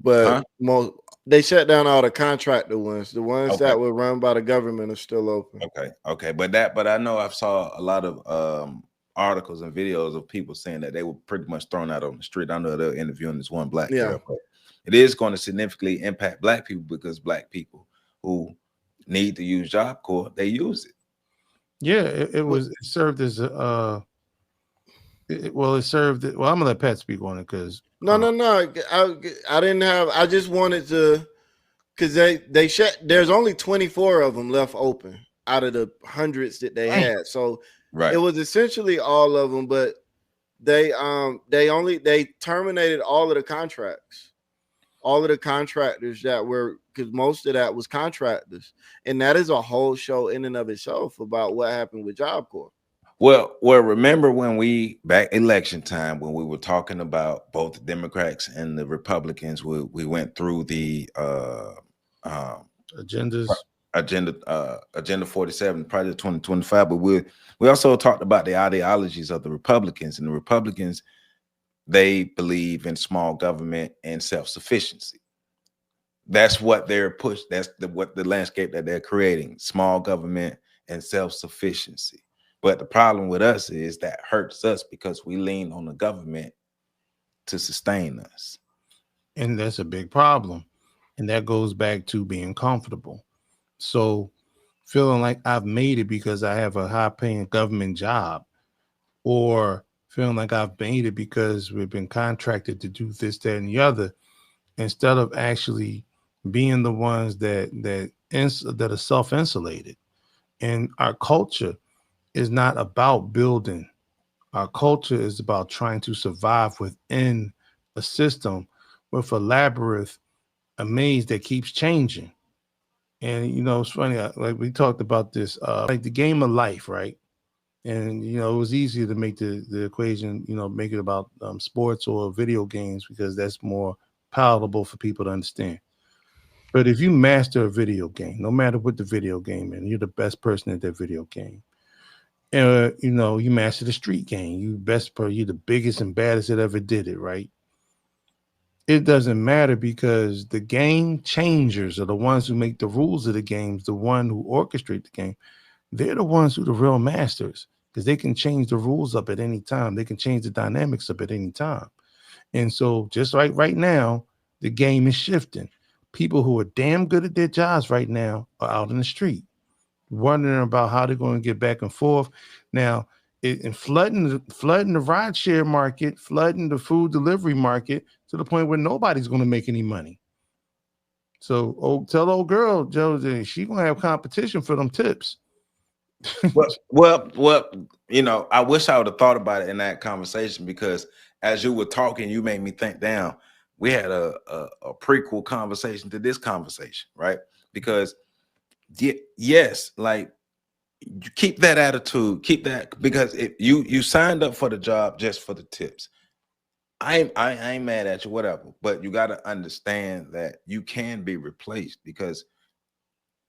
but most. They shut down all the contractor ones. The ones that were run by the government are still open. Okay, but I know I saw a lot of articles and videos of people saying that they were pretty much thrown out on the street. I know they're interviewing this one black girl, but it is going to significantly impact black people, because black people who need to use Job Corps, they use it. Yeah, it served as a it served. Well, I'm gonna let Pat speak on it because no. I didn't have. I just wanted to, because they shut. There's only 24 of them left open out of the hundreds that they had. So it was essentially all of them, but they terminated all of the contracts, all of the contractors that were, because most of that was contractors, and that is a whole show in and of itself about what happened with Job Corps. Well, remember when back election time, when we were talking about both the Democrats and the Republicans, we went through the agenda 47, Project 2025, but we also talked about the ideologies of the Republicans, and the Republicans, they believe in small government and self-sufficiency. that's what they're pushed. That's what the landscape that they're creating: small government and self-sufficiency. But the problem with us is that hurts us because we lean on the government to sustain us. And that's a big problem. And that goes back to being comfortable. So feeling like I've made it because I have a high paying government job, or feeling like I've made it because we've been contracted to do this, that, and the other, instead of actually being the ones that are self-insulated. And our culture is not about building. Our culture is about trying to survive within a system with a labyrinth, a maze that keeps changing. And you know, it's funny, like we talked about this, like the game of life, right? And you know, it was easier to make the equation, you know, make it about sports or video games because that's more palatable for people to understand. But if you master a video game, no matter what the video game is, you're the best person at that video game. You know, you master the street game. You're the biggest and baddest that ever did it, right? It doesn't matter because the game changers are the ones who make the rules of the games, the one who orchestrate the game. They're the ones who are the real masters because they can change the rules up at any time. They can change the dynamics up at any time. And so just like right now, the game is shifting. People who are damn good at their jobs right now are out in the street, wondering about how they're going to get back and forth. Now, and flooding the rideshare market, flooding the food delivery market to the point where nobody's going to make any money. So, tell old girl Joe, she gonna have competition for them tips. well, you know, I wish I would have thought about it in that conversation because as you were talking, you made me think down. We had a prequel conversation to this conversation, right? Because yes, like you keep that attitude, keep that, because if you signed up for the job just for the tips. I ain't mad at you, whatever, but you got to understand that you can be replaced because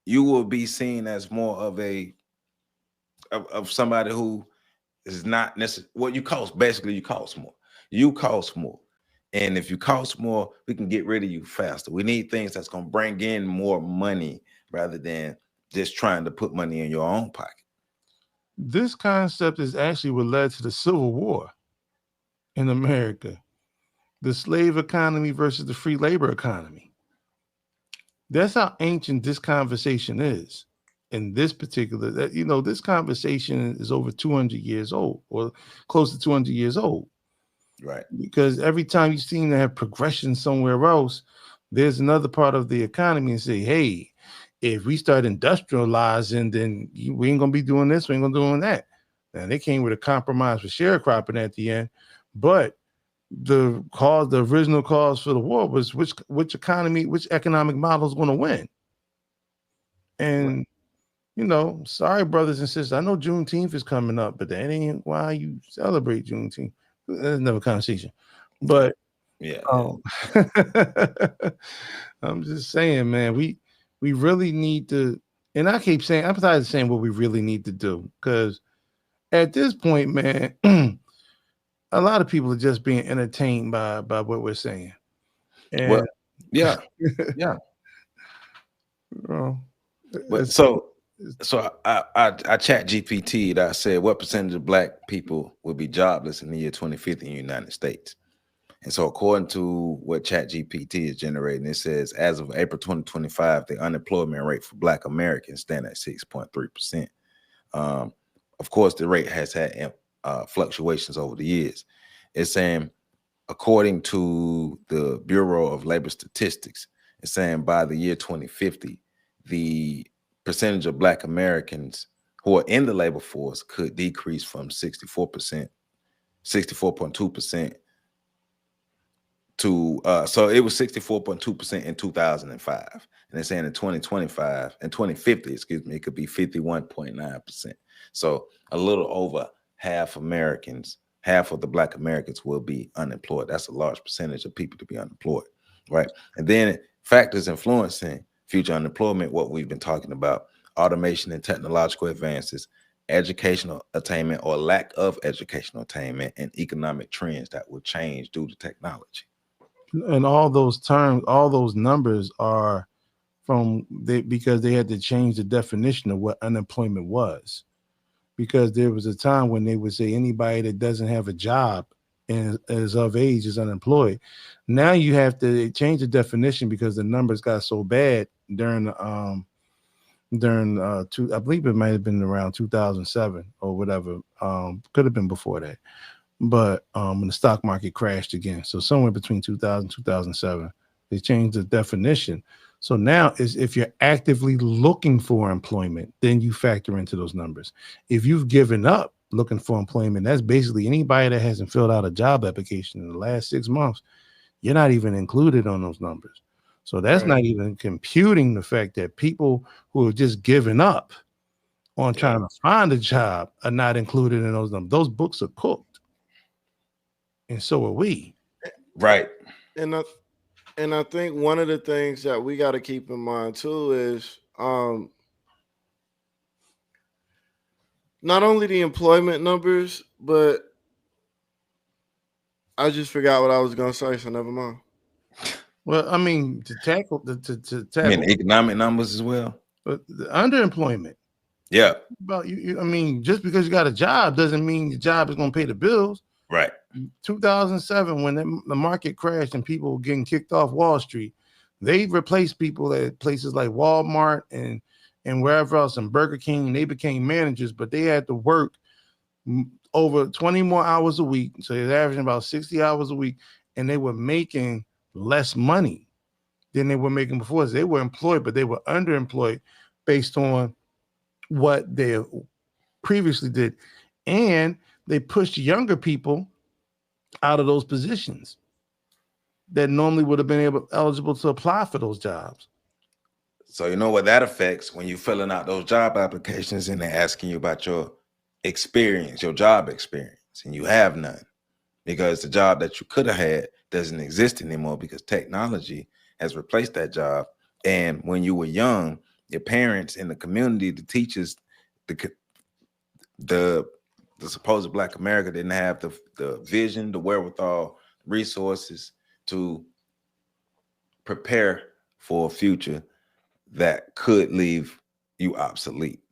you will be seen as more of of somebody who is not necessarily what you cost. Basically, you cost more. You cost more. And if you cost more, we can get rid of you faster. We need things that's going to bring in more money rather than just trying to put money in your own pocket. This concept is actually what led to the Civil War in America, the slave economy versus the free labor economy. That's how ancient this conversation is. In this particular, you know, this conversation is over 200 years old or close to 200 years old. Right. Because every time you seem to have progression somewhere else, there's another part of the economy and say, hey, if we start industrializing, then we ain't gonna be doing this, we ain't gonna be doing that. Now they came with a compromise for sharecropping at the end, but the original cause for the war was which economic model is going to win. And you know, sorry, brothers and sisters, I know Juneteenth is coming up, but that ain't why you celebrate Juneteenth. That's another conversation. But yeah. I'm just saying, man, we really need to, and I keep saying, I'm tired of saying what we really need to do, because at this point, man, a lot of people are just being entertained by what we're saying. And well, yeah. But so I chat GPT that I said, what percentage of black people will be jobless in the year 2050 in the United States? And so according to what chat GPT is generating, it says as of April 2025, the unemployment rate for black Americans stand at 6.3%. Of course, the rate has had fluctuations over the years. It's saying, according to the Bureau of Labor Statistics, it's saying by the year 2050, the percentage of black Americans who are in the labor force could decrease from 64.2% to so it was 64.2% in 2005, and they're saying in 2025 and 2050, excuse me, it could be 51.9%. So a little over half of the black Americans will be unemployed. That's a large percentage of people to be unemployed, right? And then factors influencing future unemployment, what we've been talking about: automation and technological advances, educational attainment or lack of educational attainment, and economic trends that will change due to technology. And all those terms, all those numbers are because they had to change the definition of what unemployment was. Because there was a time when they would say anybody that doesn't have a job and is of age is unemployed. Now you have to change the definition because the numbers got so bad during I believe it might have been around 2007 or whatever. Could have been before that. But when the stock market crashed again. So somewhere between 2000 and 2007, they changed the definition. So now is if you're actively looking for employment, then you factor into those numbers. If you've given up looking for employment, that's basically anybody that hasn't filled out a job application in the last 6 months. You're not even included on those numbers. So that's not even computing the fact that people who have just given up on trying to find a job are not included in those numbers. Those books are cooked. And so are we. Right. And I think one of the things that we got to keep in mind too is not only the employment numbers, but I just forgot what I was gonna say, so never mind. Well, I mean, to tackle I mean, economic numbers as well. But the underemployment. Yeah. About you, I mean, just because you got a job doesn't mean your job is going to pay the bills. Right. 2007, when the market crashed and people were getting kicked off Wall Street, they replaced people at places like Walmart and wherever else, and Burger King. They became managers, but they had to work over 20 more hours a week. So they're averaging about 60 hours a week, and they were making less money than they were making before. So they were employed, but they were underemployed based on what they previously did. And they pushed younger people out of those positions that normally would have been eligible to apply for those jobs. So you know what that affects when you're filling out those job applications and they're asking you about your experience, your job experience, and you have none because the job that you could have had doesn't exist anymore because technology has replaced that job. And when you were young, your parents in the community, the teachers, the supposed Black America didn't have the vision, the wherewithal, resources to prepare for a future that could leave you obsolete.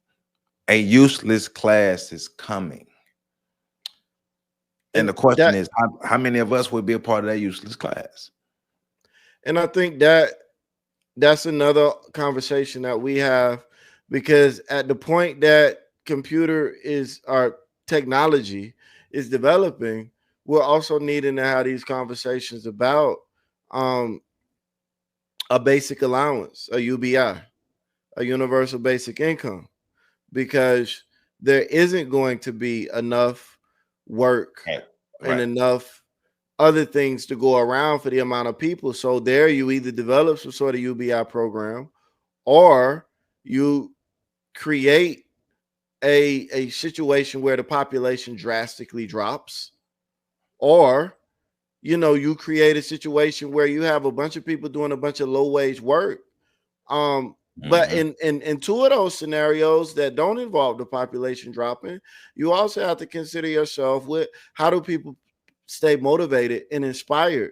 A useless class is coming. And the question is, how many of us would be a part of that useless class? And I think that's another conversation that we have, because at the point that our technology is developing, we're also needing to have these conversations about a basic allowance, a UBI, a universal basic income, because there isn't going to be enough work and enough other things to go around for the amount of people. So there you either develop some sort of UBI program or you create a situation where the population drastically drops, or you create a situation where you have a bunch of people doing a bunch of low wage work. But in two of those scenarios that don't involve the population dropping, you also have to consider yourself with how do people stay motivated and inspired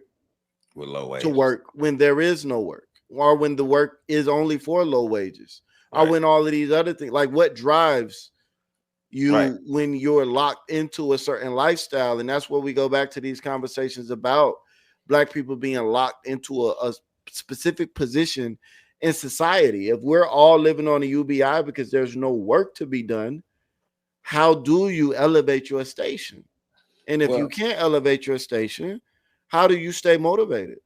with low wages to work when there is no work, or when the work is only for low wages, or when all of these other things, like what drives you when you're locked into a certain lifestyle. And that's where we go back to these conversations about Black people being locked into a specific position in society. If we're all living on a UBI because there's no work to be done, how do you elevate your station? And if you can't elevate your station, how do you stay motivated?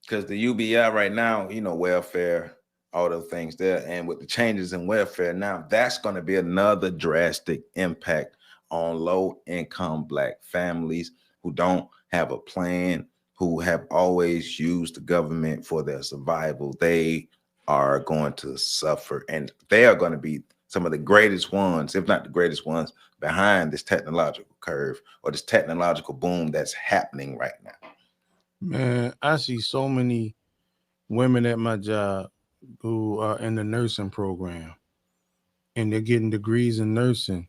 Because the UBI right now, welfare, all those things there, and with the changes in welfare now, that's going to be another drastic impact on low-income Black families who don't have a plan, who have always used the government for their survival. They are going to suffer, and they are going to be some of the greatest ones, if not the greatest ones, behind this technological curve or this technological boom that's happening right now. Man, I see so many women at my job who are in the nursing program, and they're getting degrees in nursing,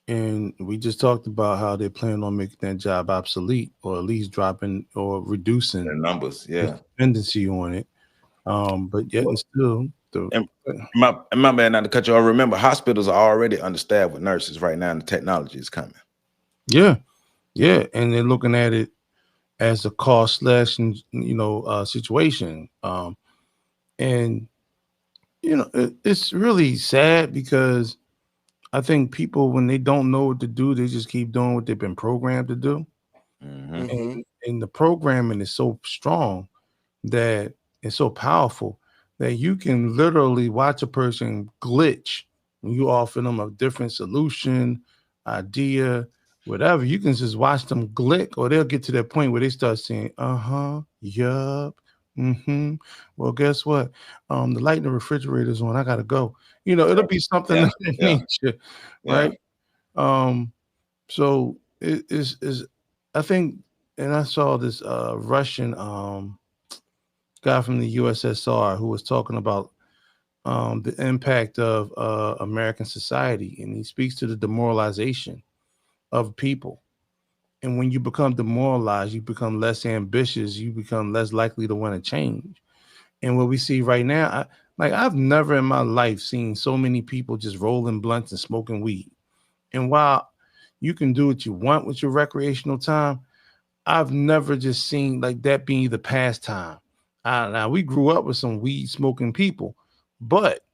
And we just talked about how they're planning on making that job obsolete, or at least dropping or reducing The numbers, yeah. dependency on it. But yet and still, And my man, not to cut you off. Remember, hospitals are already understaffed with nurses right now, and the technology is coming. yeah, and they're looking at it as a cost slash, situation. And it's really sad because I think people, when they don't know what to do, they just keep doing what they've been programmed to do. And the programming is so strong that it's so powerful that you can literally watch a person glitch when you offer them a different solution, idea, whatever. You can just watch them glitch, or they'll get to that point where they start saying, yup. Well, guess what? The light in the refrigerator's on. I gotta go. It'll be something of that nature, right? So it is I think, and I saw this Russian guy from the USSR who was talking about the impact of American society, and he speaks to the demoralization of people. And when you become demoralized, you become less ambitious, you become less likely to want to change. And what we see right now, I've never in my life seen so many people just rolling blunts and smoking weed. And while you can do what you want with your recreational time, I've never just seen like that being the pastime. Now we grew up with some weed smoking people, but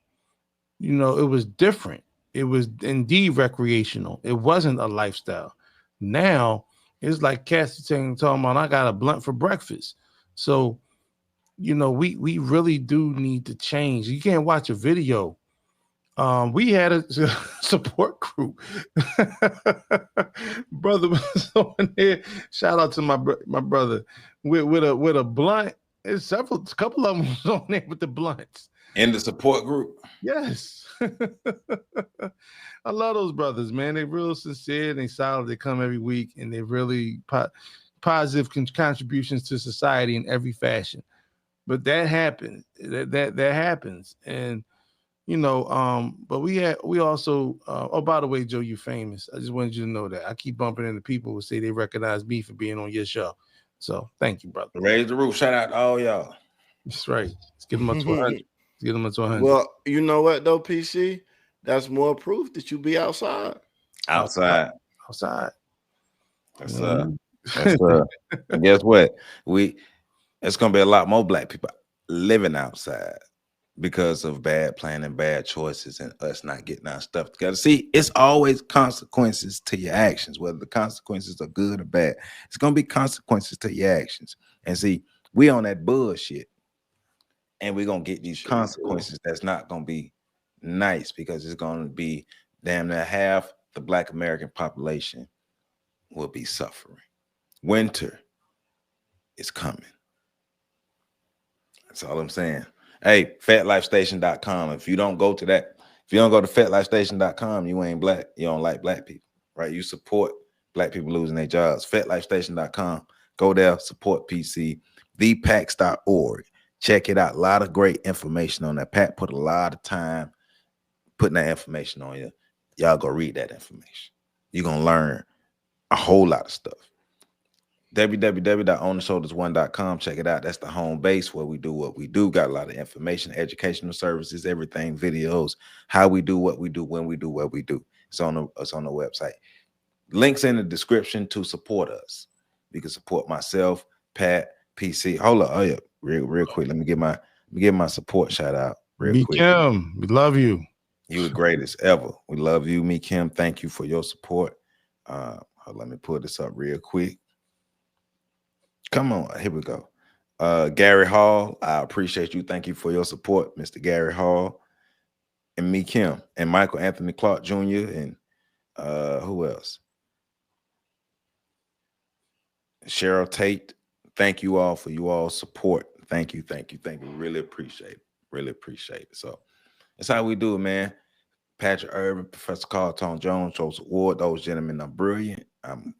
it was different. It was indeed recreational. It wasn't a lifestyle. Now it's like cats talking about, I got a blunt for breakfast. So we really do need to change. You can't watch a video. We had a support group. Brother was on there. Shout out to my brother with a blunt. There's a couple of them was on there with the blunts. In the support group. Yes. I love those brothers, man. They're real sincere. They solid. They come every week, and they really positive contributions to society in every fashion. But that happens. That happens, and but we also. Oh, by the way, Joe, you're famous. I just wanted you to know that. I keep bumping into people who say they recognize me for being on your show. So thank you, brother. Raise the roof. Shout out to all y'all. That's right. Let's get them up to 100. Let's get them up to 100. Well, you know what though, PC? That's more proof that you be outside. Outside. That's And guess what? It's gonna be a lot more black people living outside because of bad planning, bad choices, and us not getting our stuff together. See, it's always consequences to your actions, whether the consequences are good or bad. It's gonna be consequences to your actions. And see, we on that bullshit, and we're gonna get these consequences that's not gonna be nice, because it's gonna be damn near half the Black American population will be suffering. Winter is coming. That's all I'm saying. Hey, fatlifestation.com. If you don't go to fatlifestation.com, you ain't black. You don't like black people, right? You support black people losing their jobs. Fatlifestation.com. Go there, support PC. thepax.org. Check it out. A lot of great information on that. Pat put a lot of time putting that information on you. Y'all go read that information. You're going to learn a whole lot of stuff. www.ontheshoulders1.com. Check it out. That's the home base where we do what we do. Got a lot of information, educational services, everything, videos, how we do what we do, when we do what we do. It's on the website. Links in the description to support us. You can support myself, Pat, PC. Hold up. Oh yeah, real quick. Let me give my support shout out real quick. Kim, we love you. You the greatest ever. We love you, me, Kim. Thank you for your support. Let me pull this up real quick. Come on, here we go. Gary Hall, I appreciate you. Thank you for your support, Mr. Gary Hall, and me, Kim, and Michael Anthony Clark Jr., and who else? Cheryl Tate. Thank you all for you all support. Thank you. Really appreciate it. So that's how we do it, man. Patrick Irvin, Professor Carl Tone Jones, Joseph Ward, those gentlemen are brilliant. I'm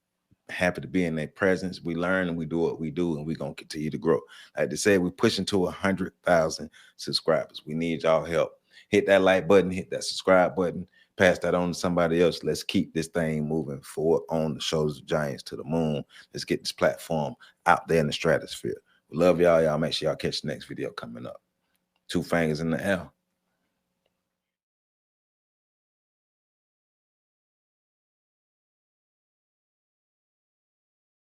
happy to be in their presence. We learn and we do what we do, and we're going to continue to grow. Like they said, we're pushing to 100,000 subscribers. We need y'all help. Hit that like button, hit that subscribe button. pass that on to somebody else. Let's keep this thing moving forward on the shoulders of giants to the moon. Let's get this platform out there in the stratosphere. We love y'all. Y'all make sure y'all catch the next video coming up. 2 fingers in the air.